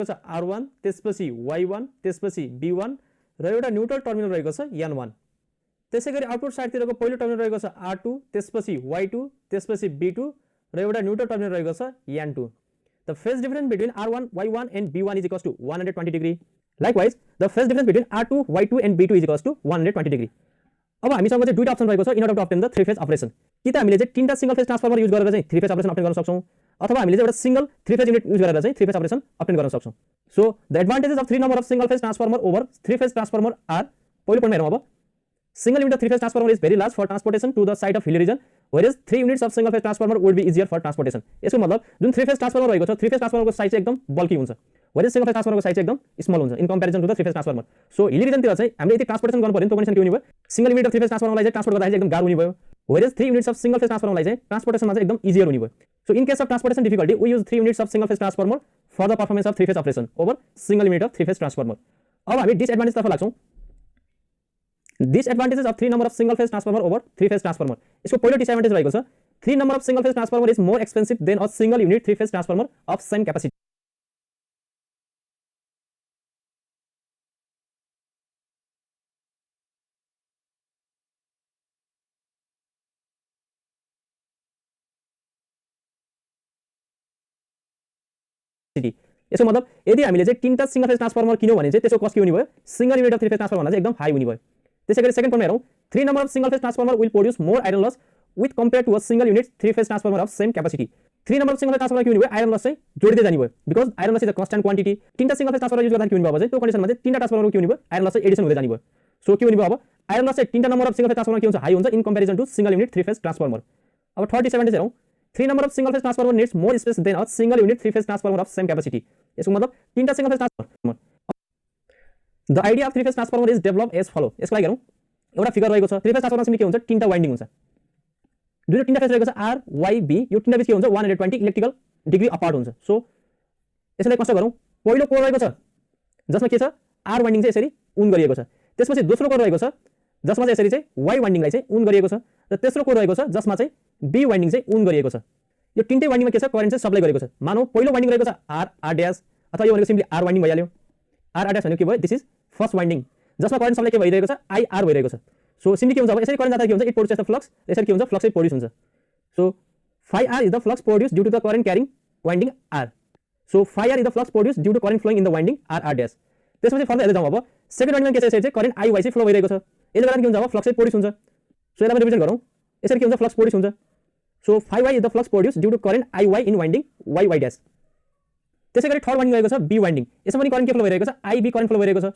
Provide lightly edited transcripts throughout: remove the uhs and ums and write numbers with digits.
छ R1 त्यसपछि Y1 त्यसपछि B1 र एउटा न्यूट्रल टर्मिनल रहेको छ N1। त्यसैगरी आउटपुट साइडतिरको पहिलो टर्मिनल रहेको छ R2 त्यसपछि Y2 त्यसपछि B2 र एउटा न्यूट्रल टर्मिनल रहेको छ N2। The phase difference between R1, Y1 and B1 is equals to 120 degree. Likewise, the phase difference between R2, Y2 and B2 is equals to 120 degree. अब हामीसँग चाहिँ दुईटा अप्सन रहेको छ in order to obtain the three phase operation. कि त हामीले चाहिँ तीनटा सिंगल फेज ट्रान्सफर्मर युज गरेर चाहिँ थ्री फेज अपरेसन अब्टेन गर्न सक्छौं, अथवा हामीले चाहिँ एउटा single three phase unit use गरेर चाहिँ थ्री फेज अपरेसन अब्टेन गर्न सक्छौं। So the advantages of three number of single phase transformer over three phase transformer are. पहिलो पोइन्टमा हेरौँ अब। Single unit of three phase transformer is very large for transportation to the site of hilly region, whereas 3 units of single phase transformer would be easier for transportation. यसको मतलब जुन three phase transformer रहेको छ three phase ट्रान्सफर्मरको size चाहिँ एकदम बल्की हुन्छ, whereas सिंगल फेज ट्रान्सफर्मरको साइज चाहिँ एकदम स्मल हुन्छ in comparison to the three phase transformer. So hilly रिजनतिर चाहिँ हामीले यदि ट्रान्सपोर्टेसन गर्नु पर्यो नि त कन्डिसन के हुने भयो, single unit of three phase ट्रान्सफर्मरलाई चाहिँ ट्रान्सपोर्ट गर्दा एकदम गाह्रो हुने भयो, whereas 3 units of single phase transformerलाई चाहिँ ट्रान्सपोर्टेसनमा चाहिँ एकदम इजियर हुने भयो। So in case of transportation difficulty we use 3 units of single phase transformer for the performance of three phase operation over single unit of three phase transformer। अब हामी disadvantage तर्फ लाग्छौं। Disadvantages of 3 number of single phase transformer over 3 phase transformer। इसको पहिलो disadvantage रहेको छ 3 number of single phase transformer is more expensive than a single unit 3 phase transformer of same capacity। यसको मतलब यदि हामीले चाहिँ तीनटा सिंगल फेज ट्रान्सफर्मर किन्यौं भने चाहिँ त्यसको कस्ट के हुने भयो, single unit of three phase transformer भन्दा चाहिँ एकदम हाई हुने भयो। त्यसैगरी सेकेन्ड पोइन्टमा हेरौँ, 3 number of single phase transformer will produce more iron loss with compared to a single unit 3 phase transformer of same capacity। 3 number of single phase transformer के हुने भयो, आयरन लस चाहिँ जोडिदै जाने भयो, because iron loss is a constant quantity. तीनटा single phase transformer use गर्दा के हुने भयो अब चाहिँ त्यो कन्डिसनमा चाहिँ तीनटा ट्रान्सफर्मरको के हुने भयो, आयरन लस चाहिँ एडिसन हुँदै जाने भयो। सो के हुने भयो अब, आयरन लस चाहिँ तीनटा number of single phase transformer के हुन्छ, हाई हुन्छ in comparison to single unit 3 phase transformer. अब थर्ड डिसएडभान्टेज हेरौँ, 3 number of single phase transformer needs more space than a single unit 3 phase transformer of same capacity। यसको मतलब तीनटा single phase transformer. The idea of 3 phase transformer is developed as follow। यसको लागि हेरौँ, एउटा figure रहेको छ, 3 phase ट्रान्सफर्मर के हुन्छ, तीनटा वाइन्डिङ हुन्छ, जुन तीनटा फेज रहेको छ आर वाई बी, यो तीनटा बीच के हुन्छ 120 इलेक्ट्रिकल डिग्री अपार्ट हुन्छ। सो यसलाई कन्सिडर गरौँ, पहिलो कोर रहेको छ जसमा के छ, आर वाइन्डिङ चाहिँ यसरी उन गरिएको छ, त्यसपछि दोस्रो कोर रहेको छ जसमा चाहिँ यसरी चाहिँ वाई वाइन्डिङलाई चाहिँ उन गरिएको छ, र तेस्रो कोर रहेको छ जसमा चाहिँ बी वाइन्डिङ चाहिँ उन गरिएको छ। यो तीनटै वाइन्डिङमा के छ, करेन्ट चाहिँ सप्लाई गरेको छ। मानौ पहिलो वाइन्डिङ रहेको छ आर आर ड्याश, अथवा यो भनेको सिम्पली आर वाइन्डिङ भइहाल्यो। आर आर ड्याश भनेको के भयो, दिस इज फर्स्ट वाइन्डिङ जसमा करेन्ट सप्लाई के भइरहेको छ, आई आर भइरहेको छ। सो सिम्पली के हुन्छ अब, यसरी करेन्ट जाँदा के हुन्छ, इट प्रोड्युसेस द फ्लक्स, यसरी के हुन्छ, फ्लक्स चाहिँ प्रोड्युस हुन्छ। So phi r is the flux produced due to the current carrying winding r। so phi r is the flux produced due to current flowing in the winding r r dash। त्यसपछि further हेर्दै जाउँ अब, second वाइन्डिङमा के छ, यसरी चाहिँ current I Y चाहिँ flow भइरहेको छ, यसले गर्दा के हुन्छ अब, फ्लक्स चाहिँ प्रोड्युस हुन्छ। सो यसलाई रिभिजन गरौँ, यसरी के हुन्छ, फ्लक्स प्रोड्युस हुन्छ। So phi y is the flux produced due to current I y in winding y y dash। त्यसैगरी थर्ड वाइन्डिङ रहेको छ बी वाइन्डिङ, यसमा पनि करेन्ट के फ्लो भइरहेको छ, आई बी करेन्ट फ्लो भइरहेको छ।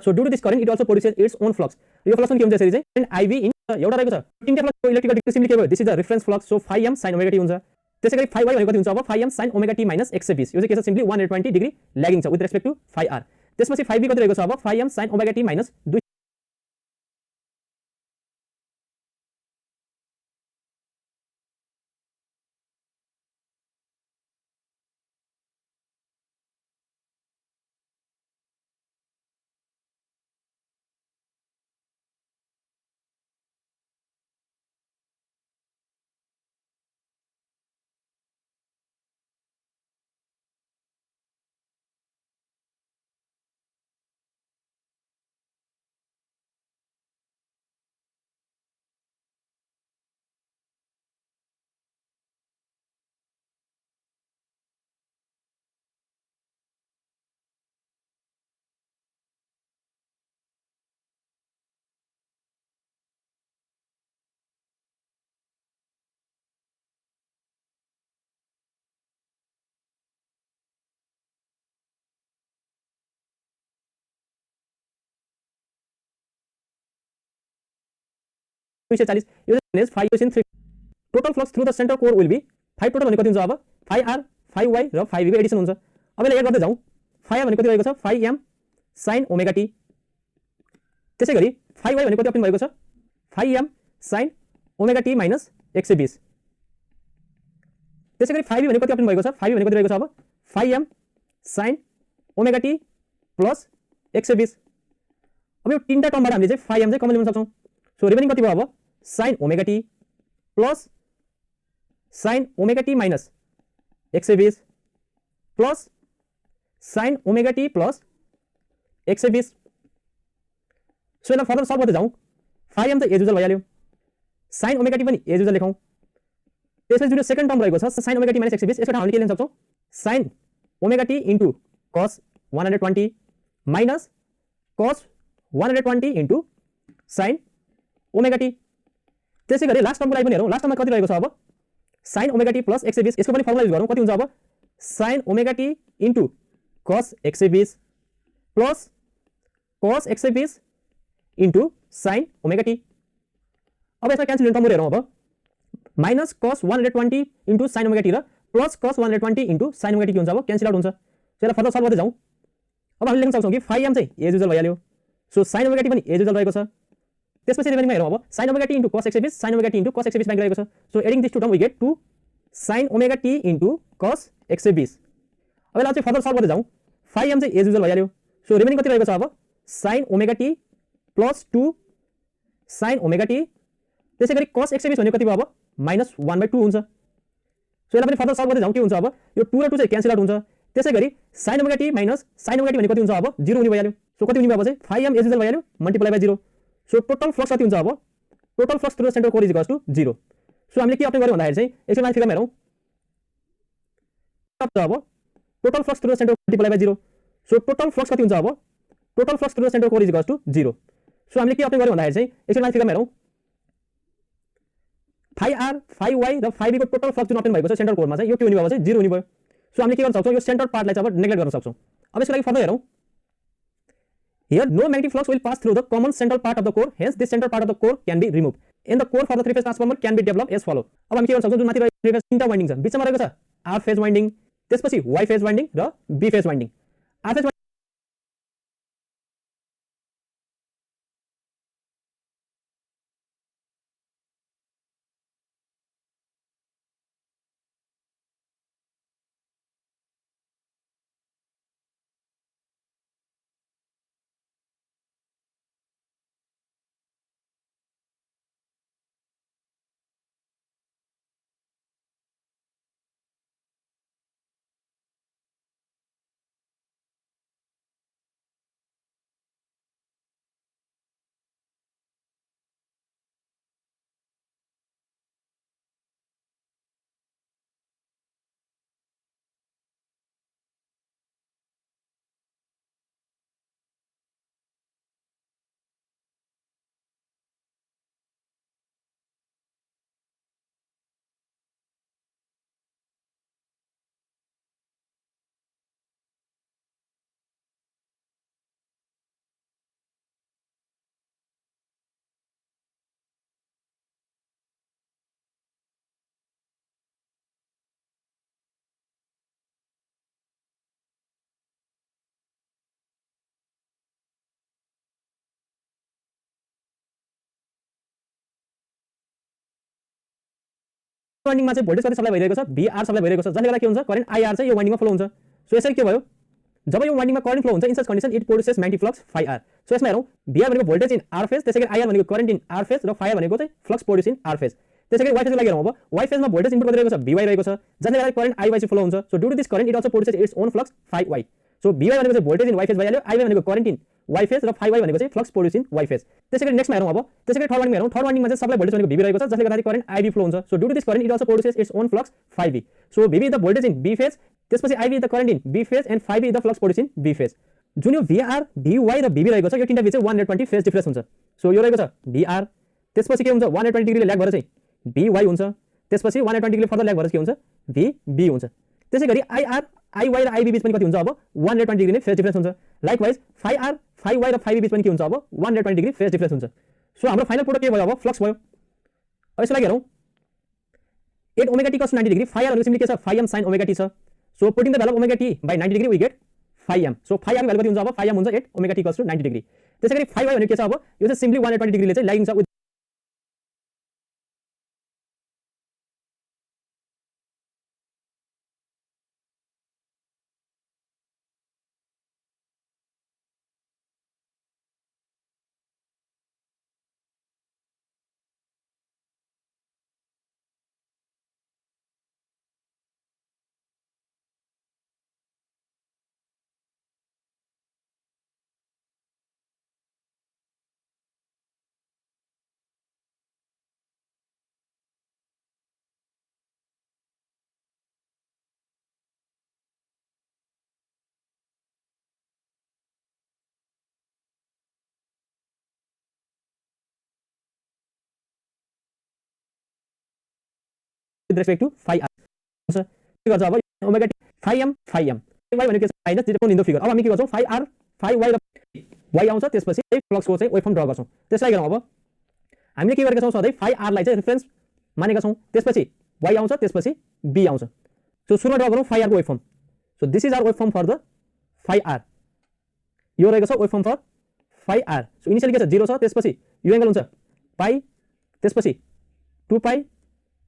So due to this current it also produces its own flux। यो फ्लक्स पनि के हुन्छ, यसरी चाहिँ current IV इन एउटा रहेको छ, तीनटा फ्लक्स इलेक्ट्रिकल डिग्री सिम्पली के भयो, this is the reference flux. So phi m sin omega t हुन्छ। त्यसैगरी phi y भनेको कति हुन्छ अब, phi m sin omega t minus x से 20, यो चाहिँ के छ, सिम्पली 120 डिग्री ल्यागिङ छ with respect to phi r। त्यसपछि phi b कति रहेको छ अब, phi m sin omega t minus 2। यो 5 in 3 total flux through the centre core will be 5 total भने कति हुन्छ अब 5r 5y र 5v को एडिसन हुन्छ। अब यसलाई एड गर्दै जाउँ 5r भने कति रहेको छ 5m sin ओमेगा t, त्यसैगरी 5y भने कति अप्टिन भएको छ 5m sin omega t minus 120, त्यसैगरी 5v भने कति अप्टिन भएको छ 5v भने कति रहेको छ अब 5m sin omega t plus 120। अब यो तीनटा टर्मबाट हामीले चाहिँ 5m चाहिँ कमन ल्याउन सक्छौं। सो रिमेनिङ कति भयो अब sin omega t plus sin omega t minus 120 plus sin omega t plus 120। So यसलाई फर्दर सल्भ गर्दै जाउँ 5m त एज युजुअल भइहाल्यो, sin ओमेगा t पनि एज युजुअल लेखौँ। त्यसपछि जुन सेकेन्ड टर्म रहेको छ sin ओमेगा t माइनस 120 यसबाट हामीले के लेख्न सक्छौं sin omega t into cos 120 minus cos 120 into sin omega t। त्यसैगरी लास्ट टर्मको लागि पनि हेरौँ, लास्ट टर्ममा कति रहेको छ अब sin ओमेगा t प्लस 120, यसको पनि फर्मुला युज गरौँ, कति हुन्छ अब sin omega t into cos 120 plus cos 120 into sin omega t। अब यसमा क्यान्सल गर्ने टर्महरु हेरौँ अब minus cos 120 into sin omega t र plus cos 120 into sin omega t के हुन्छ अब क्यान्सल आउट हुन्छ। सो यसलाई फर्दर सल्भ गर्दै जाउँ। अब हामीले लेख्न सक्छौँ कि 5m चाहिँ एज युजुअल भइहाल्यो, सो sin ओमेगा t पनि एज युजुअल रहेको छ। त्यसपछि रिमेनिङमा हेरौँ अब sin omega t into cos 120 sin omega t into cos 120 बाँकी रहेको छ। So adding this two term we get 2 sin omega t into cos 120। अब यसलाई चाहिँ फर्दर सल्भ गर्दै जाउँ 5m चाहिँ एज युजुअल भइहाल्यो, सो रिमेनिङ कति रहेको छ अब sin omega t plus 2 sin omega t, त्यसैगरी cos 120 भनेको कति भयो अब माइनस 1/2 हुन्छ। सो यसलाई पनि फर्दर सल्भ गर्दै जाउँ के हुन्छ अब यो 2 र 2 चाहिँ क्यान्सल आउट हुन्छ। त्यसैगरी sin omega t minus sin omega t भनेको कति हुन्छ अब 0 हुने भइहाल्यो। सो कति हुने भयो अब चाहिँ 5m एज युजुअल भइहाल्यो multiply by 0। So total flux कति हुन्छ अब total flux through the centre core is equals to 0। So हामीले के अप्लाई गर्यौं भन्दाखेरि चाहिँ यसको माथि फिगरमा हेरौँ अब total flux through the centre multiply by 0। So total flux कति हुन्छ अब total flux through the centre core is equals to 0। So हामीले के अप्लाई गर्यौं भन्दाखेरि चाहिँ यसको माथि फिगरमा हेरौँ 5r 5y र 5v को टोटल फ्लक्स जुन अप्लाई भएको छ सेन्टर कोरमा चाहिँ यो के हुने भयो चाहिँ 0 हुने भयो। सो हामीले के गर्न सक्छौं यो सेन्टर पार्टलाई चाहिँ अब नेग्लेक्ट गर्न सक्छौं। अब यसको लागि फर्दर हेरौँ here no magnetic flux will pass through the common central part of the core, hence this central part of the core can be removed and the core for the three phase transformer can be developed as follow। अब हामी के गर्न सक्छौं जुन माथि रहेको three phase तीनटा winding छ बीचमा रहेको छ r फेज वाइन्डिङ, त्यसपछि y फेज वाइन्डिङ र b phase winding. r phase वाइन्डिङमा चाहिँ भोल्टेज कति सप्लाई भइरहेको छ VR सप्लाई भइरहेको छ, जसले गर्दा के हुन्छ करेन्ट IR चाहिँ यो वाइन्डिङमा फ्लो हुन्छ। सो यसरी के भयो जब यो वाइन्डिङमा करेन्ट फ्लो हुन्छ in such condition it produces magnetic flux phi r। So यसमा हेरौँ VR भनेको भोल्टेज इन R फेज, त्यसैगरी IR भनेको करेन्ट इन R फेज र phi r भनेको चाहिँ flux produce in R phase. त्यसैगरी Y फेजको लागि हेरौँ अब Y फेजमा भोल्टेज इनपुट गरिरहेको छ VY रहेको छ, जसले गर्दा करेन्ट IY चाहिँ फ्लो हुन्छ। So due to this current it also produces its own flux phi y। So VY भनेको चाहिँ भोल्टेज इन Y फेज भइहाल्यो, IY भनेको करेन्ट इन Y फेज र phi y भनेको चाहिँ flux produce in Y phase. त्यसैगरी नेक्स्टमा हेरौँ अब त्यसैगरी थर्ड वाइन्डिङमा हेरौँ, थर्ड वाइन्डिङमा चाहिँ सप्लाई भोल्टेज भनेको VB रहेको छ, जसले गर्दा करेन्ट IB फ्लो हुन्छ। So due to this current it also produces its own flux phi b। So VB the voltage in B phase, त्यसपछि IB the current in B phase and phi b the flux produce in B phase. जुन यो VR VY र VB रहेको छ यो तीनटा बीच चाहिँ 120 फेज डिफरेन्स हुन्छ। सो यो रहेको छ VR, त्यसपछि के हुन्छ 120 डिग्रीले ल्याग भएर चाहिँ VY हुन्छ, त्यसपछि 120 डिग्री फर्दर ल्याग भएर के हुन्छ VB हुन्छ। त्यसैगरी IR IY र IB बीच पनि कति हुन्छ अब 120 डिग्री नै फेज डिफरेन्स हुन्छ। Likewise phi r phi y र phi b बीच पनि के हुन्छ अब 120 डिग्री फेज डिफरेन्स हुन्छ। सो हाम्रो फाइनल प्रोडक्ट के भयो अब फ्लक्स भयो। अब यसको लागि हेरौँ 8 omega T cos 90 degree phi r भनेको सिम्पली के छ phi m sin omega T छ so putting the value of omega T by 90 degree we get phi m so phi r को भ्यालु कति हुन्छ अब phi m हुन्छ 8 ओमेगा टी cos 90 डिग्री त्यसैगरी phi y भनेको के छ अब यो चाहिँ सिम्पली 120 डिग्रीले चाहिँ ल्यागिङ छ with respect to phi r हुन्छ के गर्छ अब omega T phi m y भनेको के छ माइनस 0 इन द फिगर अब हामी के गर्छौं phi r phi y र y आउँछ त्यसपछि फ्लक्सको चाहिँ वेभफर्म ड्रा गर्छौं त्यसलाई गरौँ अब हामीले के गरेका छौं सधैं phi r लाई चाहिँ रेफरेन्स मानेका छौं त्यसपछि y आउँछ त्यसपछि b आउँछ सो सुरुमा ड्रा गरौँ phi r को waveform so this is our waveform for the phi r यो रहेको छ waveform for phi r so initially के छ 0 छ त्यसपछि यो एंगल हुन्छ पाई त्यसपछि 2 पाई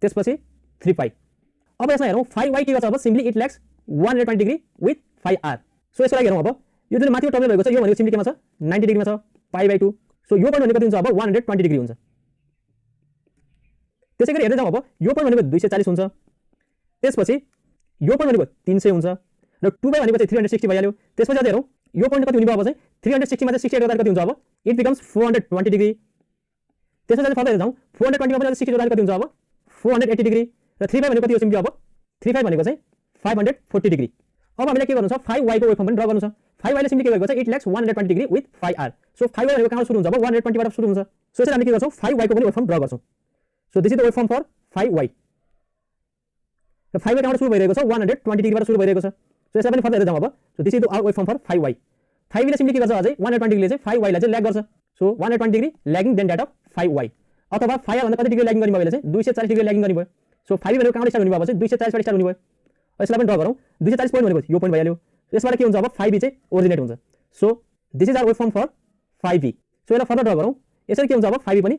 त्यसपछि 3 पाई अब यसमा हेरौं phi y के गर्छ अब simply it lakhs 120 degree with phi r so यसको लागि हेरौं अब यो जुन माथिको टर्मिनल भएको छ यो भनेको सिम्पली केमा छ 90 डिग्रीमा छ पाई बाइ 2 सो यो पोइन्ट भनेको कति हुन्छ अब 120 डिग्री हुन्छ त्यसैगरी हेर्दै जाउँ अब यो पोइन्ट भनेको 240 हुन्छ त्यसपछि यो पोइन्ट भनेको 300 हुन्छ र 2 बाइ भनेको चाहिँ 360 भइहाल्यो त्यसपछि अझै हेरौं यो पोइन्ट कति हुने भयो अब चाहिँ 360 मा चाहिँ 68 गर्दा कति हुन्छ अब इट बिकम्स 420 डिग्री त्यसपछि अझै फर्दर जाउँ 420 मा पनि 68 गर्दा कति हुन्छ अब 480 डिग्री र 35 भनेको कति हो सिम्पली अब 35 भनेको चाहिँ 540 डिग्री अब हामीले के गर्नु छ phi y को वेभफर्म पनि ड्रा गर्नु छ phi y ले सिम्पली के गरेको छ it lakhs 120 degree with phi r so phi y भनेको कहाँबाट सुरु हुन्छ अब 120 बाट सुरु हुन्छ सो यसरी हामी के गर्छौं phi y को पनि वेभफर्म ड्रा गर्छौं so this is the waveform for phi y र phi y कहाँबाट सुरु भइरहेको छ 120 डिग्रीबाट सुरु भइरहेको छ सो यसलाई पनि फर्दर हेर्दै जाउँ अब so this is the our waveform for phi y phi y ले सिम्पली के गर्छ अझै 120 डिग्रीले चाहिँ phi y लाई चाहिँ ल्याग गर्छ so 120 degree lagging than that of phi y अथवा phi r भन्दा कति डिग्री ल्यागिङ गर्ने भयो भने चाहिँ 240 डिग्री ल्यागिङ गर्ने भयो सो phi भनेको कहाँबाट स्टार्ट हुने भयो अब चाहिँ 240 बाट स्टार्ट हुने भयो यसलाई पनि ड्रा गरौँ 240 पोइन्ट भनेको यो पोइन्ट भइहाल्यो यसबाट के हुन्छ अब phi b चाहिँ ओरिजिनेट हुन्छ so this is our waveform for phi b so यसलाई फर्दर ड्रा गरौँ यसरी के हुन्छ अब phi b पनि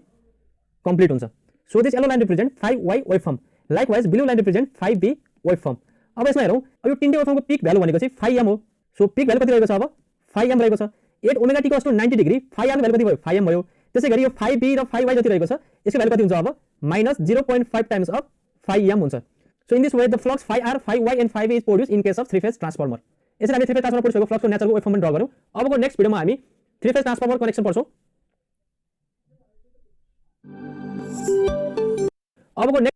कम्प्लिट हुन्छ so this yellow line represent phi y waveform likewise blue line represent phi b waveform अब यसमा हेरौँ अब यो तीनटै वेभफर्मको पीक भ्यालु भनेको चाहिँ phi m हो सो पीक भ्यालु कति रहेको छ अब phi m रहेको छ 8 omega T cos 90 degree phi r को भ्यालु कति भयो phi m भयो त्यसैगरी यो phi b र phi y जति रहेको छ यसको भ्यालु कति हुन्छ अब minus 0.5 times of phi m हुन्छ so in this way the flux phi r phi y and phi b is produced in case of three phase transformer यसरी हामी थ्री फेज ट्रान्सफर्मर प्रोड्युस गरेको फ्लक्सको नेचरको वेभफर्म पनि draw गर्यौं अबको next भिडियोमा हामी थ्री फेज ट्रान्सफर्मर कनेक्सन पढ्छौं अबको नेक्स्ट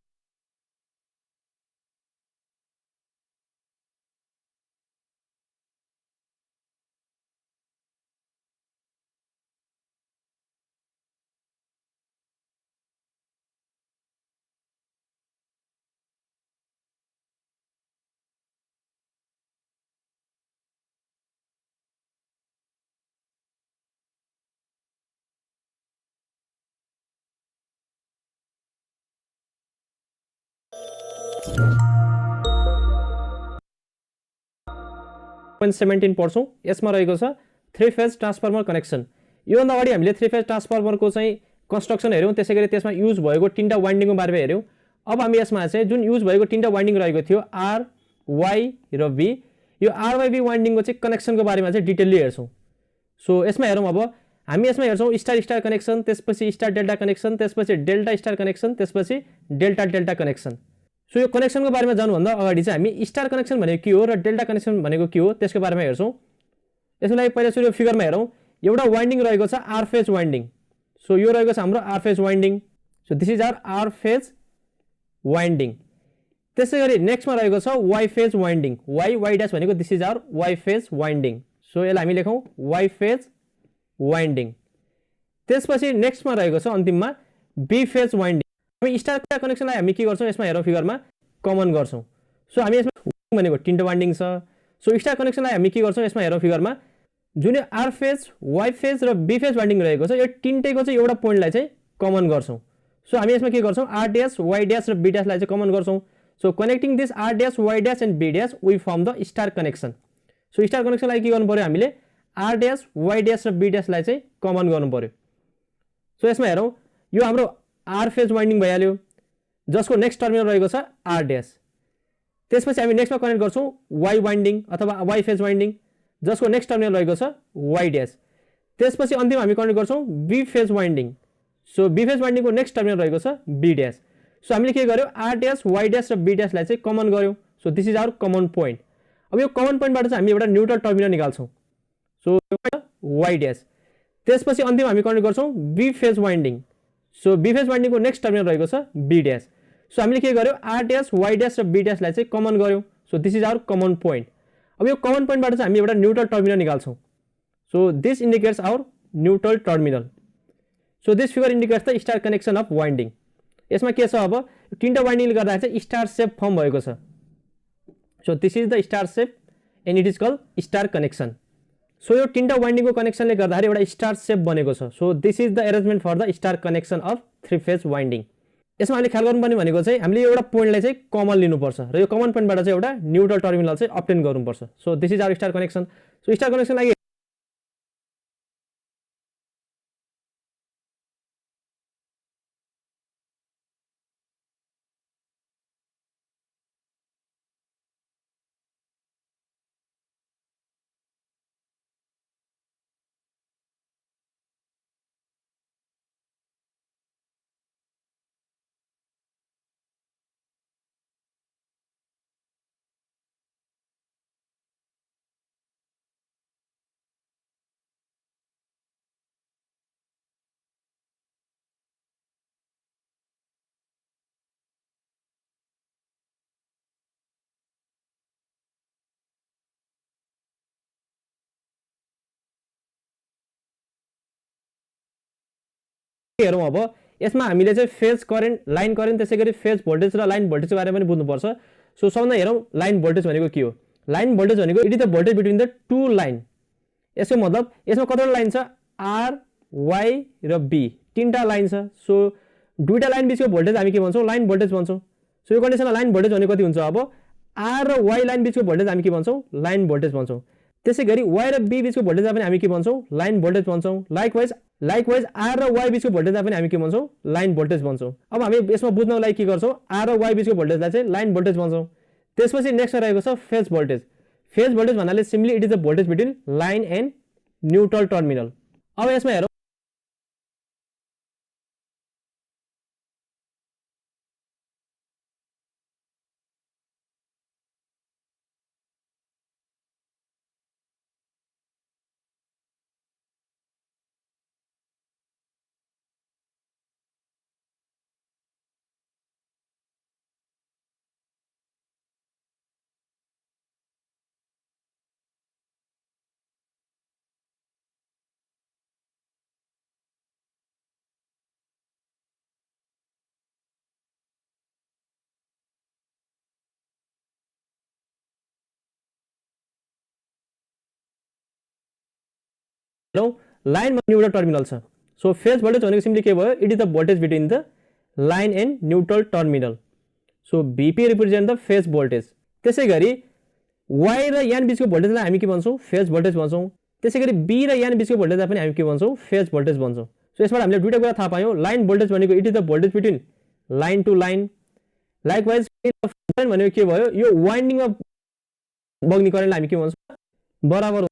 पॉइंट 17 पढ्छौं यसमा रहेको छ थ्री फेज ट्रान्सफर्मर कनेक्सन यो भन्दा अगाडि हामीले थ्री फेज ट्रान्सफर्मरको चाहिँ कन्स्ट्रक्सन हेर्यौं त्यसैगरी त्यसमा युज भएको तीनटा वाइन्डिङको बारेमा हेर्यौं अब हामी यसमा चाहिँ जुन युज भएको तीनटा वाइन्डिङ रहेको थियो आर वाई र बी यो आर वाई बी वाइन्डिङको चाहिँ कनेक्सनको बारेमा चाहिँ डिटेलली हेर्छौं सो यसमा हेरौं अब हामी यसमा हेर्छौं स्टार स्टार कनेक्सन त्यसपछि स्टार डेल्टा कनेक्सन त्यसपछि डेल्टा स्टार कनेक्सन त्यसपछि डेल्टा डेल्टा कनेक्सन सो यो कनेक्सनको बारेमा जानुभन्दा अगाडि चाहिँ हामी स्टार कनेक्सन भनेको के हो र डेल्टा कनेक्सन भनेको के हो त्यसको बारेमा हेर्छौं यसको लागि पहिला सुरु फिगरमा हेरौं एउटा वाइन्डिङ रहेको छ आर फेज वाइन्डिङ सो यो रहेको छ हाम्रो R phase winding so this is our R phase winding त्यसैगरी नेक्स्टमा रहेको छ Y phase winding Y Y dash भनेको this is our Y phase winding so यसलाई हामी लेखौं वाई फेज वाइन्डिङ त्यसपछि नेक्स्टमा रहेको छ अन्तिममा बी फेज वाइन्डिङ हामी स्टार कनेक्सनलाई हामी के गर्छौं यसमा हेरौं फिगरमा कमन गर्छौं सो हामी यसमा भनेको तीनटा वाइन्डिङ छ सो स्टार कनेक्सनलाई हामी के गर्छौं यसमा हेरौं फिगरमा जुन आर फेज वाई फेज र बी फेज वाइन्डिङ रहेको छ यो तीनटैको चाहिँ एउटा पोइन्टलाई चाहिँ कमन गर्छौं सो हामी यसमा के गर्छौं r dash y dash र b dash लाई चाहिँ कमन गर्छौं so connecting this r dash y dash and b dash we form the star connection so star connection लाई के गर्नु पर्यो हामीले r dash y dash र b dash लाई चाहिँ कमन गर्नु पर्यो सो यसमा हेरौं यो हाम्रो r फेज वाइन्डिङ भइहाल्यो जसको नेक्स्ट टर्मिनल रहेको छ r dash त्यसपछि हामी नेक्स्टमा कनेक्ट गर्छौं y वाइन्डिङ अथवा y फेज वाइन्डिङ जसको नेक्स्ट टर्मिनल रहेको छ y dash त्यसपछि अन्तिम हामी कनेक्ट गर्छौं b phase winding so b phase वाइन्डिङको नेक्स्ट टर्मिनल रहेको छ b dash सो हामीले के गर्यो r dash y dash र b dash लाई चाहिँ कमन गर्यो so this is our common point अब यो कमन पोइन्टबाट चाहिँ हामी एउटा न्यूट्रल टर्मिनल निकाल्छौं सो y dash त्यसपछि अन्तिम हामी कनेक्ट गर्छौं b phase winding so b phase वाइन्डिङको नेक्स्ट टर्मिनल रहेको छ b dash सो हामीले के गर्यो r dash y dash र b dash लाई चाहिँ कमन गर्यो so this is our common point अब यो कमन पोइन्टबाट चाहिँ हामी एउटा न्यूट्रल टर्मिनल निकाल्छौं so this indicates our neutral terminal so this figure indicates the star connection of winding यसमा के छ अब तीनटा वाइन्डिङले गर्दा चाहिँ स्टार शेप फर्म भएको छ so this is the star shape and it is called star connection so यो तीनटा वाइन्डिङको कनेक्सनले गर्दा एउटा स्टार शेप बनेको छ so this is the arrangement for the star connection of three phase winding यसमा हामीले ख्याल गर्नुपर्ने भनेको चाहिँ हामीले एउटा पोइन्टलाई चाहिँ कमन लिनुपर्छ र यो कमन पोइन्टबाट चाहिँ एउटा न्यूट्रल टर्मिनल चाहिँ अब्टेन गर्नुपर्छ so this is our star connection so star connection लागि हेरौं अब यसमा हामीले चाहिँ फेज करेन्ट लाइन करेन्ट त्यसैगरी फेज भोल्टेज र लाइन भोल्टेजको बारेमा पनि बुझ्नुपर्छ सो सबभन्दा हेरौं लाइन भोल्टेज भनेको के हो लाइन भोल्टेज भनेको it is the voltage between the two line यसको मतलब यसमा कतिवटा लाइन छ r y र b तीनटा लाइन छ सो दुईटा लाइन बीचको भोल्टेज हामी के भन्छौं लाइन भोल्टेज भन्छौं सो यो कन्डिसनमा लाइन भोल्टेज भनेको कति हुन्छ अब r र y लाइन बीचको भोल्टेज हामी के भन्छौं लाइन भोल्टेज भन्छौं त्यसैगरी y र b बीचको भोल्टेजलाई पनि हामी के भन्छौं लाइन भोल्टेज भन्छौं लाइकवाइज r र y बीचको भोल्टेजलाई पनि हामी के भन्छौं लाइन भोल्टेज भन्छौं अब हामी यसमा बुझ्नको लागि के गर्छौं r र y बीचको भोल्टेजलाई चाहिँ लाइन भोल्टेज भन्छौं त्यसपछि नेक्स्टमा रहेको छ फेज भोल्टेज भन्नाले simply it is the voltage between line and neutral terminal अब यसमा हेरौं लाइन मा न्यूट्रल टर्मिनल छ सो फेज भोल्टेज भनेको सिम्पली के भयो it is the voltage between the line and neutral terminal so VP represent the phase voltage त्यसैगरी y र n बीचको भोल्टेजलाई हामी के भन्छौं फेज भोल्टेज भन्छौं त्यसैगरी b र n बीचको भोल्टेजलाई पनि हामी के भन्छौं फेज भोल्टेज भन्छौं सो यसबाट हामीले दुईटा कुरा थाहा पायौं लाइन भोल्टेज भनेको it is the voltage between line to line likewise भनेको के भयो यो वाइन्डिङमा बग्ने करेन्टलाई हामी के भन्छौं बराबर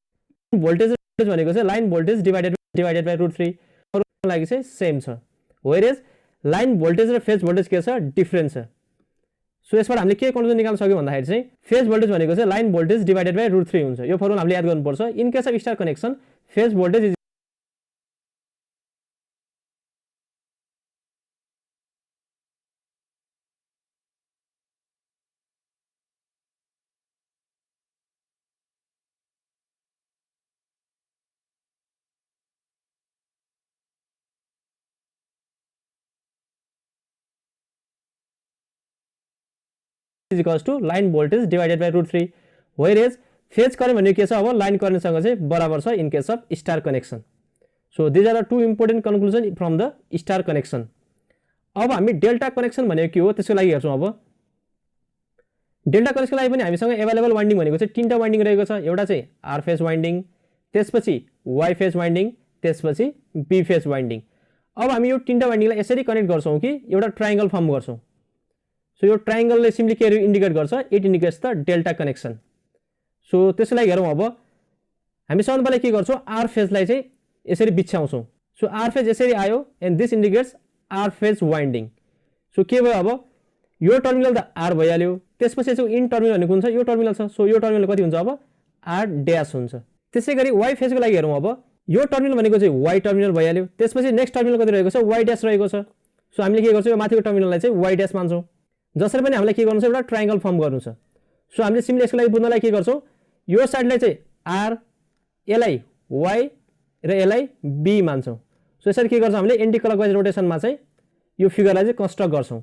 भोल्टेज भनेको चाहिँ लाइन भोल्टेज डिवाइडेड बाइ √3 अरुको लागि चाहिँ सेम छ व्हेयरएज लाइन भोल्टेज र फेज भोल्टेज के छ डिफरेन्स छ सो यसबाट हामीले के कन्क्लुजन निकाल्न सक्यौ भन्दाखेरि चाहिँ फेज भोल्टेज भनेको चाहिँ लाइन भोल्टेज डिवाइडेड बाइ √3 हुन्छ यो फर्मुला हामीले याद गर्नुपर्छ in case of star connection phase voltage is equals to line voltage divided by √3 whereas phase current भनेको के छ अब लाइन करेन्टसँग चाहिँ बराबर छ in case of star connection so these are the two important conclusion from the star connection अब हामी डेल्टा कनेक्सन भनेको के हो त्यसको लागि हेर्छौँ। अब डेल्टा कनेक्सनको लागि पनि हामीसँग एभाइलेबल वाइन्डिङ भनेको चाहिँ 3टा वाइन्डिङ रहेको छ। एउटा चाहिँ आर फेज वाइन्डिङ, त्यसपछि वाई फेज वाइन्डिङ, त्यसपछि बी फेज वाइन्डिङ। अब हामी यो 3टा वाइन्डिङलाई यसरी कनेक्ट गर्छौँ कि एउटा ट्रायंगल फर्म गर्छौँ। सो यो ट्रायंगलले सिम्पली के इन्डिकेट गर्छ, it indicates the delta connection. So त्यसको लागि हेरौँ। अब हामी सबभन्दा पहिला के गर्छौँ, आर फेजलाई चाहिँ यसरी बिछ्याउँछौँ। सो आर फेज यसरी आयो and this indicates are phase winding. So के भयो, अब यो टर्मिनल त आर भइहाल्यो, त्यसपछि यसको इन टर्मिनल भनेको कुन छ, यो टर्मिनल छ। सो यो टर्मिनल कति हुन्छ, अब आर ड्यास हुन्छ। त्यसै गरी वाई फेजको लागि हेरौँ। अब यो टर्मिनल भनेको चाहिँ वाई टर्मिनल भइहाल्यो, त्यसपछि नेक्स्ट टर्मिनल कति रहेको छ, वाई ड्यास रहेको छ। सो हामीले के गर्छौँ, यो माथिको टर्मिनललाई चाहिँ वाई ड्यास मान्छौँ। जसरी पनि हामीलाई के गर्नु छ, एउटा ट्रायंगल फर्म गर्नु छ। सो हामीले सिम्पली यसको लागि बुझ्नलाई के गर्छौँ, यो साइडलाई चाहिँ आर, यसलाई वाई र यसलाई बी मान्छौँ। सो यसरी के गर्छौँ, हामीले एन्टी क्लकवाइज रोटेसनमा चाहिँ यो फिगरलाई चाहिँ कन्स्ट्रक्ट गर्छौँ।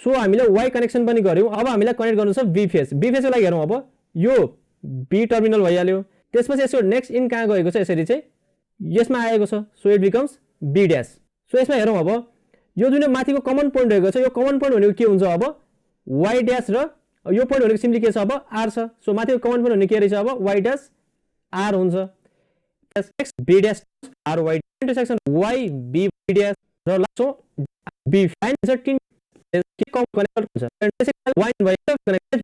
सो हामीले वाई कनेक्सन पनि गऱ्यौँ। अब हामीलाई कनेक्ट गर्नु छ बी फेज। बी फेजको लागि हेरौँ। अब यो बी टर्मिनल भइहाल्यो, त्यसपछि यसको नेक्स्ट इन कहाँ गएको छ, यसरी चाहिँ यसमा आएको छ। So it becomes B dash. So यसमा हेरौँ। अब यो जुन माथिको कमन पोइन्ट रहेको छ, यो कमन पोइन्ट भनेको के हुन्छ, अब वाई ड्यास र यो पोइन्ट भनेको सिम्पली के छ, अब आर छ। सो माथिको कमन पोइन्ट भनेको के रहेछ, अब वाई ड्यास आर हुन्छ। B dash R Y intersection Y B dash र लास्ट बी फाइन छ। के कम कनेक्ट हुन्छ त्यसैले वाइन भएर कनेक्ट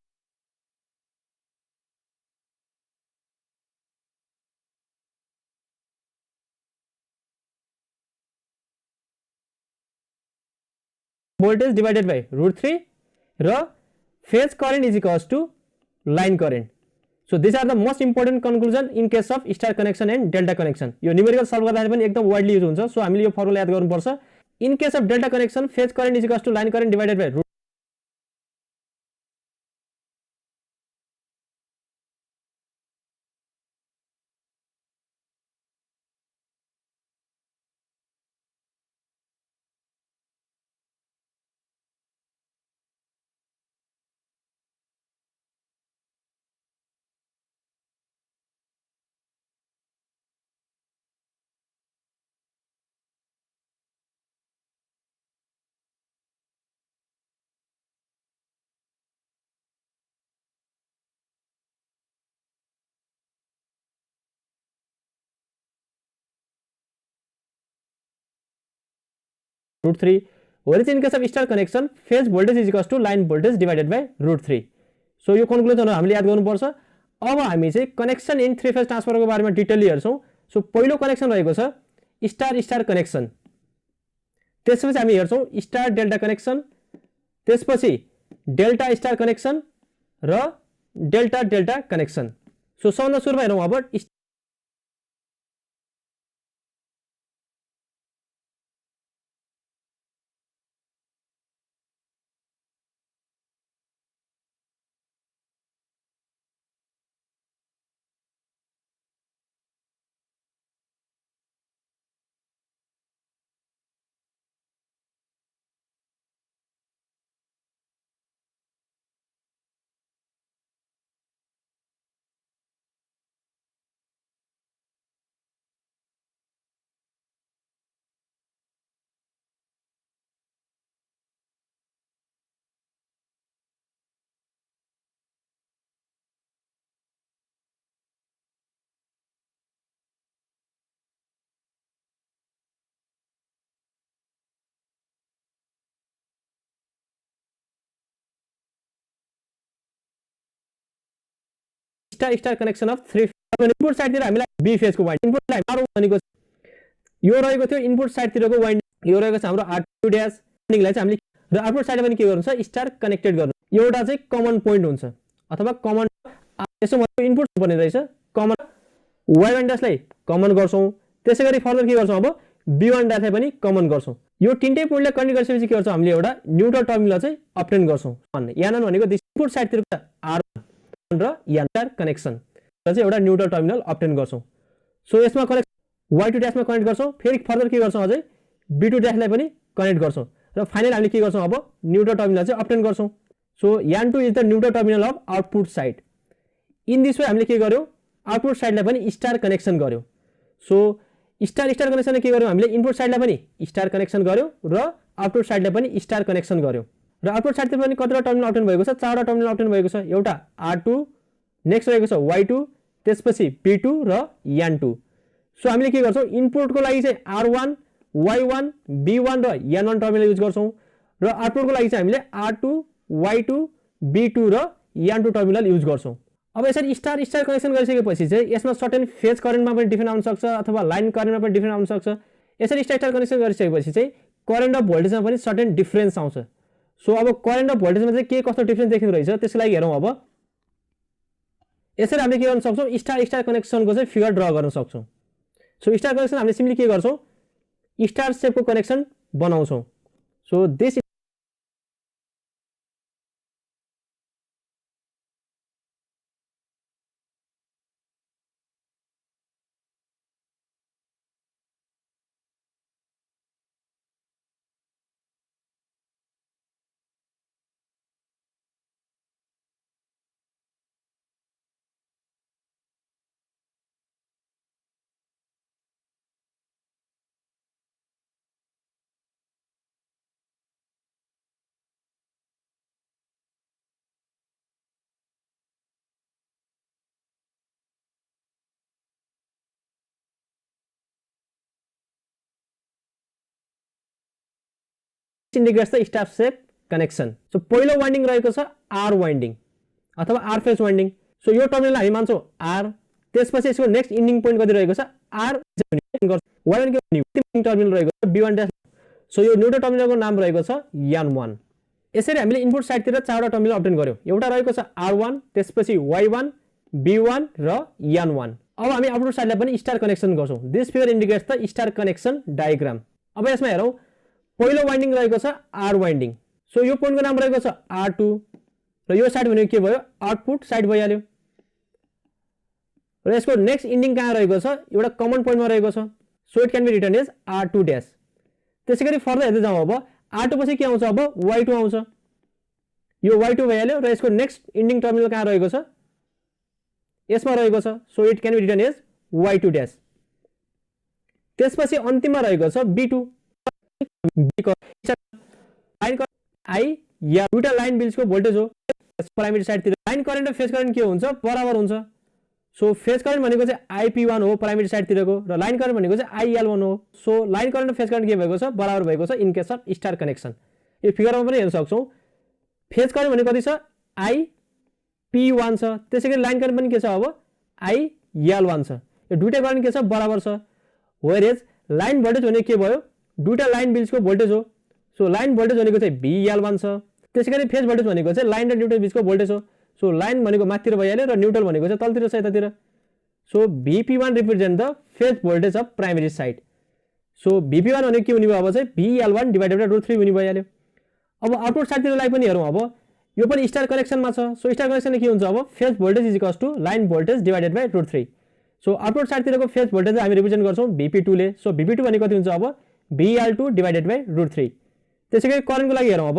voltage divided by √3 र phase current is equals to line current. So these are the most important conclusion in case of star connection and delta connection. यो numerical solve गर्दाखेरि पनि एकदम वाइडली युज हुन्छ। So हामीले यो formula याद गर्नुपर्छ। In case of delta connection phase current is equals to line current divided by √3 whereas in case of star connection phase voltage is equals to line voltage divided by √3. So यो conclusion हामीले याद गर्नुपर्छ। अब हामी चाहिँ connection in three phase ट्रान्सफर्मरको बारेमा detailed हेर्छौँ। So पहिलो कनेक्सन रहेको छ स्टार स्टार कनेक्सन, त्यसपछि हामी हेर्छौँ स्टार डेल्टा कनेक्सन, त्यसपछि डेल्टा स्टार कनेक्सन र डेल्टा डेल्टा कनेक्सन। सो सबभन्दा सुरुमा हेरौँ। अब star star connection of three input साइडतिर हामीलाई बी फेजको वाइन्डिङ इनपुटलाई आर भनेको यो रहेको थियो इनपुट साइडतिरको वाइन्डिङ, यो रहेको छ हाम्रो R2 ड्यास वाइन्डिङलाई चाहिँ हामीले र आउटपुट साइडमा पनि के गर्नु छ स्टार कनेक्टेड गर्नु। एउटा चाहिँ कमन पोइन्ट हुन्छ अथवा कमन यसो मतलब इनपुट पर्ने रहेछ कमन Y1 ड्यासलाई कमन गर्छौँ। त्यसैगरी फर्दर के गर्छौँ, अब B1 ड्यासलाई पनि कमन गर्छौँ। यो तीनटै पोइन्टलाई कनेक्ट गरेपछि के गर्छौँ, हामीले एउटा न्यूट्रल टर्मिनल चाहिँ अब्टेन गर्छौँ। यान भनेको इनपुट साइडतिरको R1 र यान कनेक्सन र चाहिँ एउटा न्यूट्रल टर्मिनल अब्टेन गर्छौँ। सो यसमा कनेक्ट Y2 ड्यासमा कनेक्ट गर्छौँ, फेरि फर्दर के गर्छौँ अझै B2 ड्यासलाई पनि कनेक्ट गर्छौँ र फाइनल हामीले के गर्छौँ, अब न्यूट्रल टर्मिनल चाहिँ अब्टेन गर्छौँ। सो यान 2 is the neutral terminal of output side. In this way हामीले के गर्यौँ, आउटपुट साइडलाई पनि स्टार कनेक्सन गर्यौँ। सो स्टार स्टार कनेक्सनले के गर्यौँ, हामीले इनपुट साइडलाई पनि स्टार कनेक्सन गर्यौँ र आउटपुट साइडले पनि स्टार कनेक्सन गर्यो र आउटपुट साइडतिर पनि कतिवटा टर्मिनल अप्टेन भएको छ, 4वटा टर्मिनल अप्टेन भएको छ। एउटा R2, नेक्स्ट रहेको छ Y2, त्यसपछि B2 र N2। सो हामीले के गर्छौं, इनपुटको लागि चाहिँ R1, Y1, B1 र N1 टर्मिनल युज गर्छौं र आउटपुटको लागि चाहिँ हामीले R2, Y2, B2 र N2 टर्मिनल युज गर्छौं। अब यसरी स्टार स्टार कनेक्सन गरिसकेपछि चाहिँ यसमा सर्टेन फेज करेन्टमा पनि डिफरेन्ट आउन सक्छ अथवा लाइन करेन्टमा पनि डिफरेन्ट आउन सक्छ। यसरी स्टार स्टार कनेक्सन गरिसकेपछि चाहिँ करेन्ट र भोल्टेजमा पनि सर्टेन डिफरेन्स आउँछ। सो अब करेन्ट र भोल्टेजमा चाहिँ के कस्तो डिफरेन्स देखिनु रहेछ त्यसको लागि हेरौँ। अब यसरी हामीले के गर्न सक्छौं, स्टार स्टार कनेक्सनको चाहिँ फिगर ड्रा गर्न सक्छौं। सो स्टार कनेक्सन हामीले सिम्पली के गर्छौं, स्टार शेपको कनेक्सन बनाउँछौं। So this indicates the star shape connection. So पहिलो वाइन्डिङ रहेको छ R वाइन्डिङ अथवा R फेज वाइन्डिङ। सो यो टर्मिनल हामी मान्छौं R, त्यसपछि यसको नेक्स्ट इन्डिङ पोइन्ट कति रहेको छ R Y1 को टर्मिनल रहेको छ B1 डैश। सो यो न्यूट्रल टर्मिनलको नाम रहेको छ N1। यसरी हामीले इनपुट साइडतिर 4वटा टर्मिनल अप्टेन गर्यौं। एउटा रहेको छ R1, त्यसपछि Y1, B1 र N1। अब हामी आउटपुट साइडलाई पनि स्टार कनेक्सन गर्छौं। This figure indicates the star connection diagram. अब यसमा हेरौं, पहिलो वाइन्डिङ रहेको छ R वाइन्डिङ। सो यो पोइन्टको नाम रहेको छ R2 र यो साइड भनेको के भयो, आउटपुट साइड भइहाल्यो। र यसको नेक्स्ट इन्डिङ कहाँ रहेको छ, एउटा कमन पोइन्टमा रहेको छ। So it can be written as R2 dash. त्यसैगरी फर्दर हेर्दै जाउँ। अब R2 पछि के आउँछ, अब Y2 आउँछ। यो Y2 भइहाल्यो र यसको नेक्स्ट इन्डिङ टर्मिनल कहाँ रहेको छ, यसमा रहेको छ। So it can be written as Y2 dash. त्यसपछि अन्तिममा रहेको छ B2। या दुईटा लाइन बिल्सको भोल्टेज हो। प्राइमरी साइडतिर लाइन करेन्ट र फेज करेन्ट के हुन्छ, बराबर हुन्छ। सो फेज करेन्ट भनेको चाहिँ IP1 हो प्राइमरी साइडतिरको र लाइन करेन्ट भनेको चाहिँ IL1 हो। सो लाइन करेन्ट र फेज करेन्ट के भएको छ, बराबर भएको छ in case of star connection. यो फिगरमा पनि हेर्न सक्छौं। फेज करेन्ट भनेको कति छ, IP1 छ। त्यसैगरी लाइन करेन्ट पनि के छ, अब IL1 छ। यो दुईटा करेन्ट के छ, बराबर छ। वेयर एज लाइन भोल्टेज भनेको के भयो, दुईटा लाइन बिल्सको भोल्टेज हो। सो लाइन भोल्टेज भनेको चाहिँ VL1 छ। त्यसैगरी फेज भोल्टेज भनेको चाहिँ लाइन र न्यूट्रल बिचको भोल्टेज हो। सो लाइन भनेको माथितिर भइहाल्यो र न्यूट्रल भनेको चाहिँ तलतिर छ, यतातिर। So VP1 represent the phase voltage of primary side. So VP1 भनेको के हुने भयो, अब चाहिँ VL1 डिवाइडेड बाइ √3 हुने भइहाल्यो। अब आउटपुट साइडतिरलाई पनि हेरौँ। अब यो पनि स्टार कनेक्सनमा छ। सो स्टार कनेक्सनले के हुन्छ, अब phase voltage is equals to line voltage divided by √3। So output साइडतिरको फेज भोल्टेज हामी रिप्रेजेन्ट गर्छौं VP2 ले। सो VP2 भनेको कति हुन्छ, अब VL2 डिवाइडेड बाइ √3। त्यसैगरी करेन्टको लागि हेरौँ। अब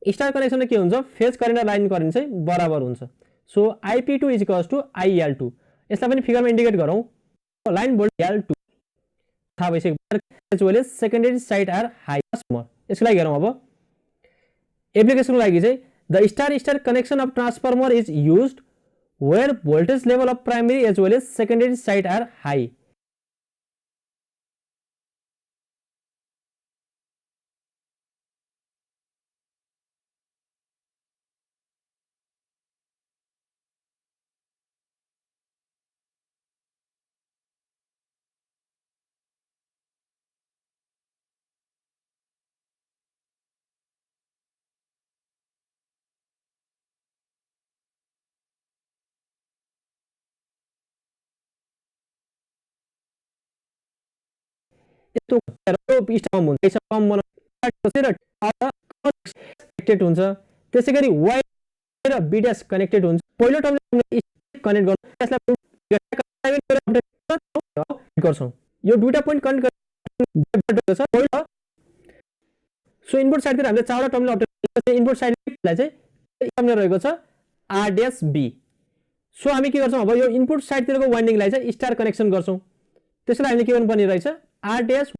स्टार कनेक्सनमा के हुन्छ, फेज करेन्ट र लाइन करेन्ट चाहिँ बराबर हुन्छ। So IP2 is equals to IL2। यसलाई पनि फिगरमा इन्डिकेट गरौँ। लाइन भोल्टेज L2 थाहा भइसक्यो। Secondary side are high. यसको लागि हेरौँ। अब एप्लिकेसनको लागि चाहिँ the star star connection of transformer is used where voltage level of primary as well as secondary side are high. Connected हुन्छ। त्यसैगरी Y र B डैश कनेक्टेड हुन्छ। पहिलो टर्मिनल कनेक्ट गर्नु, यसलाई गर्छौं। यो दुईटा पोइन्ट कनेक्ट गर्छ पहिलो। सो इनपुट साइडतिर हामीले 4वटा टर्मिनल अप्टेन। इनपुट साइडलाई चाहिँ टर्मिनल रहेको छ R डैश B। सो हामी के गर्छौं, अब यो इनपुट साइडतिरको वाइन्डिङलाई चाहिँ स्टार कनेक्सन गर्छौं। त्यसैले हामीले के गर्नुपर्ने रहेछ, R डैश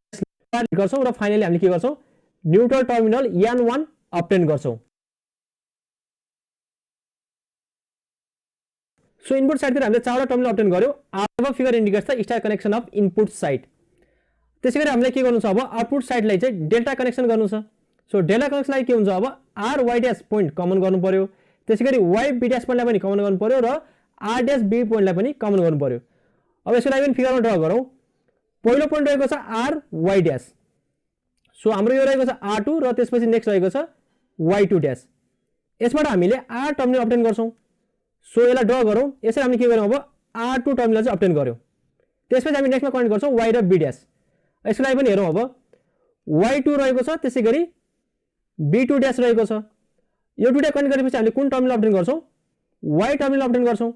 गर्छौं र फाइनली हामीले के गर्छौं, न्युट्रल टर्मिनल N1 अब्टेन गर्छौं। सो इनपुट साइडतिर हामीले चारवटा टर्मिनल अब्टेन गर्यौं। अब figure indicates the star connection of input side. त्यसैगरी हामीले के गर्नु छ अब आउटपुट साइडलाई चाहिँ डेल्टा कनेक्सन गर्नु छ। सो डेल्टा कनेक्सनलाई के हुन्छ अब R Y dash point common गर्नु पर्यो, त्यसैगरी वाई बी ड्याश पोइन्टलाई पनि कमन गर्नु पर्यो र आर ड्याश बी पोइन्टलाई पनि कमन गर्नु पर्यो। अब यसको लागि पनि फिगरमा ड्रा गरौँ। पहिलो पोइन्ट रहेको छ आर वाई ड्याश। सो हाम्रो यो रहेको छ R2 र त्यसपछि नेक्स्ट रहेको छ Y2 ड्याश। यसबाट हामीले आर टर्मिनल अब्टेन गर्छौं। सो यसलाई ड्रा गरौँ। यसरी हामीले के गर्यौं अब R2 टर्मिनल चाहिँ अब्टेन गर्यौं। त्यसपछि हामी नेक्स्टमा कनेक्ट गर्छौं Y र B ड्याश। यसको लागि पनि हेरौँ अब Y2 रहेको छ, त्यसैगरी B2 ड्याश रहेको छ। यो दुईटा कनेक्ट गरेपछि हामीले कुन टर्मिनल अब्टेन गर्छौं? Y टर्मिनल अब्टेन गर्छौं।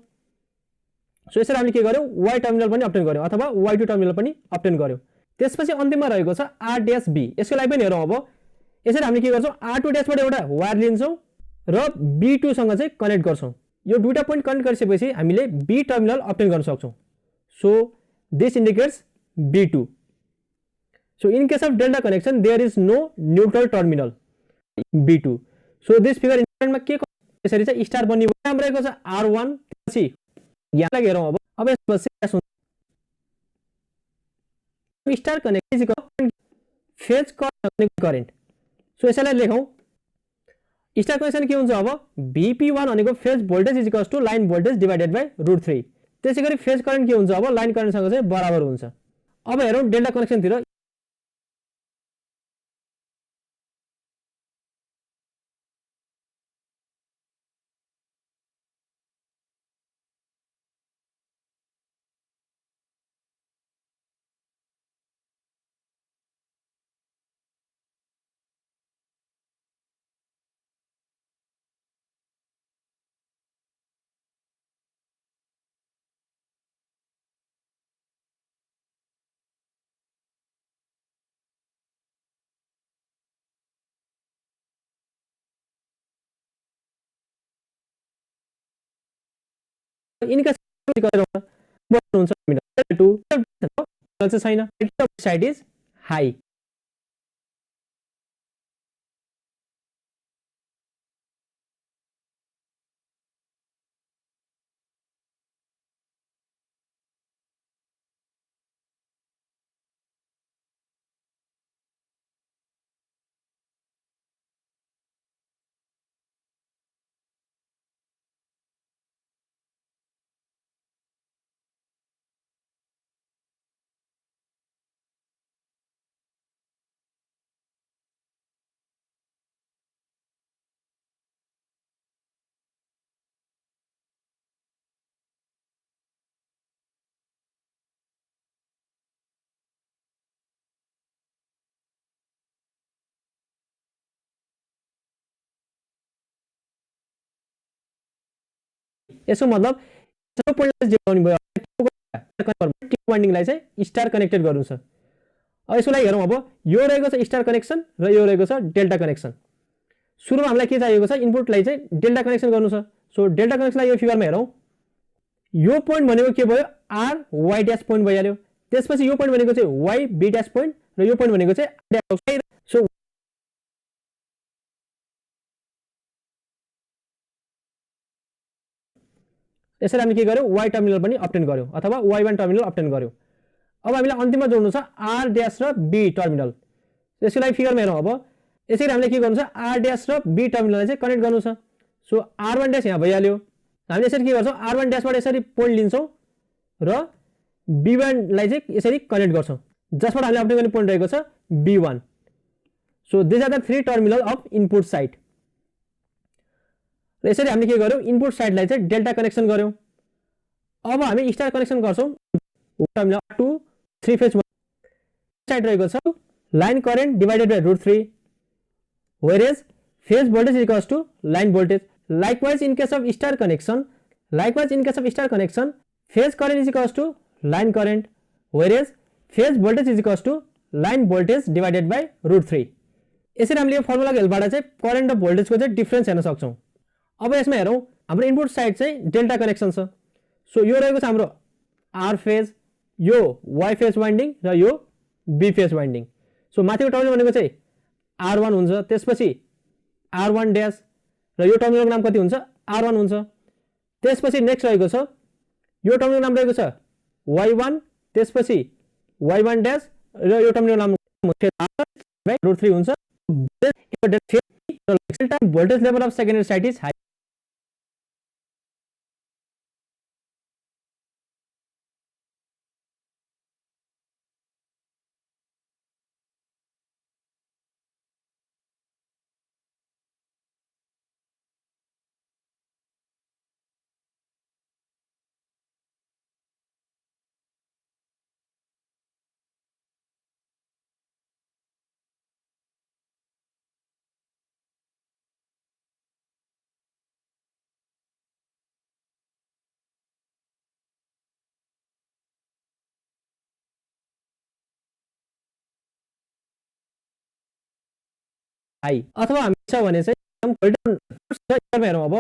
सो यसरी हामीले के गर्यौं Y टर्मिनल पनि अब्टेन गर्यौं अथवा Y2 टर्मिनल पनि अब्टेन गर्यौं। त्यसपछि अन्तिममा रहेको छ R ड्याश B। यसको लागि पनि हेरौँ अब यसरी हामीले के गर्छौं R2 ड्याशबाट एउटा वायर लिन्छौं र B2 सँग चाहिँ कनेक्ट गर्छौं। यो दुईटा पोइन्ट कनेक्ट गरिसकेपछि हामीले B टर्मिनल अब्टेन गर्न सक्छौं। So this indicates B2। So in case of delta connection there is no neutral terminal B2. So this figure in के यसरी चाहिँ स्टार बन्ने नाम रहेको छ R1 पछि यहाँलाई हेरौँ अब यसपछि star connect phase current. So यसैलाई लेखौँ स्टार कनेक्सन के हुन्छ अब VP1 भनेको phase voltage is equals to line voltage divided by √3। त्यसैगरी फेज करेन्ट के हुन्छ अब लाइन करेन्टसँग चाहिँ बराबर हुन्छ। अब हेरौँ डेल्टा कनेक्सनतिर। इनका छैन साइड इज हाई। यसो मतलब सब पोइन्टलाई जोड्नु भयो वाइन्डिङलाई चाहिँ स्टार कनेक्टेड गर्नु छ। अब यसको लागि हेरौँ अब यो रहेको छ स्टार कनेक्सन र यो रहेको छ डेल्टा कनेक्सन। सुरुमा हामीलाई के चाहिएको छ इनपुटलाई चाहिँ डेल्टा कनेक्सन गर्नु छ। सो डेल्टा कनेक्सनलाई यो फिगरमा हेरौँ। यो पोइन्ट भनेको के भयो आर वाई ड्याश पोइन्ट भइहाल्यो। त्यसपछि यो पोइन्ट भनेको चाहिँ वाई बी ड्याश पोइन्ट र यो पोइन्ट भनेको चाहिँ सो यसरी हामी के गर्यौं वाई टर्मिनल पनि अब्टेन गर्यौं अथवा Y1 टर्मिनल अब्टेन गर्यौं। अब हामीलाई अन्तिममा जोड्नु छ आर ड्याश र बी टर्मिनल। यसको लागि फिगरमा हेरौँ अब यसरी हामीले के गर्नु छ आर ड्याश र बी टर्मिनललाई चाहिँ कनेक्ट गर्नु छ। सो R1 ड्याश यहाँ भइहाल्यो। हामीले यसरी के गर्छौं R1 ड्याशबाट यसरी पोइन्ट लिन्छौं र B1 लाई चाहिँ यसरी कनेक्ट गर्छौं जसबाट हामीले अब्टेन गर्ने पोइन्ट रहेको छ B1। So this are the three terminal of input side. र यसरी हामीले के गर्यौं इनपुट साइडलाई चाहिँ डेल्टा कनेक्सन गर्यौं। अब हामी स्टार कनेक्सन गर्छौं टर्मिनल 2 3 फेज साइड रहेको छ line current divided by √3 whereas phase voltage is equals to line voltage. Likewise in case of star connection phase current is equals to line current whereas phase voltage is equals to line voltage divided by √3। यसरी हामीले यो फर्मुलाको हेल्पबाट चाहिँ current र भोल्टेजको चाहिँ difference हेर्न सक्छौं। अब यसमा हेरौं हाम्रो इनपुट साइड चाहिँ डेल्टा कनेक्सन छ। सो यो रहेको छ हाम्रो आर फेज, यो वाई फेज वाइन्डिङ र यो बी फेज वाइन्डिङ। सो माथिको टर्मिनल भनेको चाहिँ R1 हुन्छ, त्यसपछि R1 ड्याश र यो टर्मिनलको नाम कति हुन्छ R1 हुन्छ। त्यसपछि नेक्स्ट रहेको छ यो टर्मिनलको नाम रहेको छ Y1, त्यसपछि Y1 ड्याश र यो टर्मिनलको नाम √3 हुन्छ। Voltage level of secondary side is high. High अथवा हामी छ भने चाहिँ हेरौँ। अब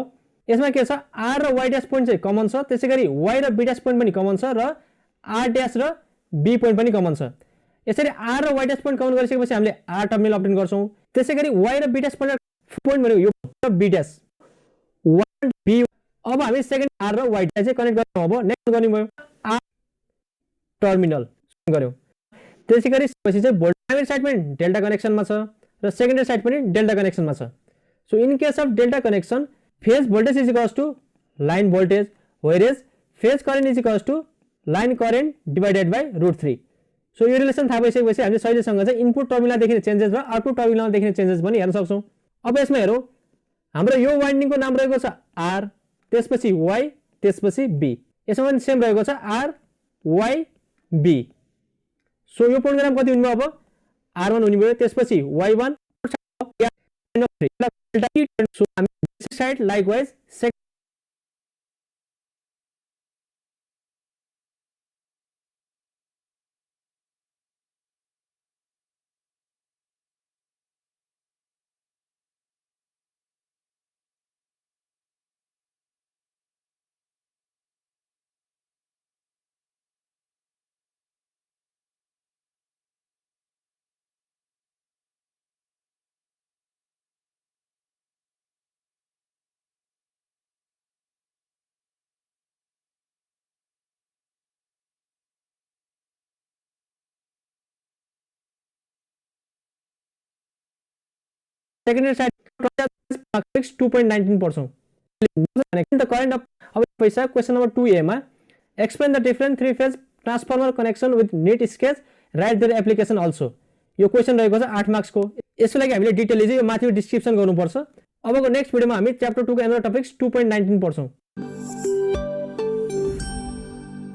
यसमा के छ आर र वाइ ड्यास पोइन्ट चाहिँ कमन छ, त्यसै गरी वाइ र बी ड्यास पोइन्ट पनि कमन छ र आर ड्यास र बी पोइन्ट पनि कमन छ। यसरी आर र वाइ ड्यास पोइन्ट कमन गरिसकेपछि हामीले आर टर्मिनल अब्टेन गर्छौँ। त्यसै गरी वाइ र बी ड्यास पोइन्ट भनेको यो बी ड्यास 1 बी। अब हामी सेकेन्ड आर र वाइ ड्यास चाहिँ कनेक्ट गर्छौँ। अब नेक्स्ट गर्ने भयो आर टर्मिनल गर्यौँ। त्यसै गरी पछि चाहिँ प्राइमेरी साइड पनि डेल्टा कनेक्सनमा छ र सेकेन्डरी साइड पनि डेल्टा कनेक्सनमा छ। So in case of delta connection phase voltage is equals to line voltage, whereas phase current is equals to line current divided by √3। So यो रिलेसन थाहा भइसकेपछि हामीले सहिलेसँग चाहिँ इनपुट टर्मिनलमा देखिने चेन्जेस र आउटपुट टर्मिनलमा देखिने चेन्जेस पनि हेर्न सक्छौँ। अब यसमा हेरौँ हाम्रो यो वाइन्डिङको नाम रहेको छ आर, त्यसपछि वाइ, त्यसपछि बी। यसमा पनि सेम रहेको छ आर वाइ बी। सो यो पोइन्टको नाम कति हुने भयो अब R1 हुने भयो, त्यसपछि Y1 side likewise secondary side 2.19%. The current of our question number 2A. Explain the different three-phase transformer connection with neat sketch. Write their application also. यो क्वेशन रहेको छ 8 मार्क्स को। यसको लागि हामीले डिटेलली चाहिँ यो माथि डिस्क्रिप्सन गर्नुपर्छ। अबको नेक्स्ट भिडियोमा हामी च्याप्टर 2 को एनदर टपिक्स 2.19 पढ्छौं।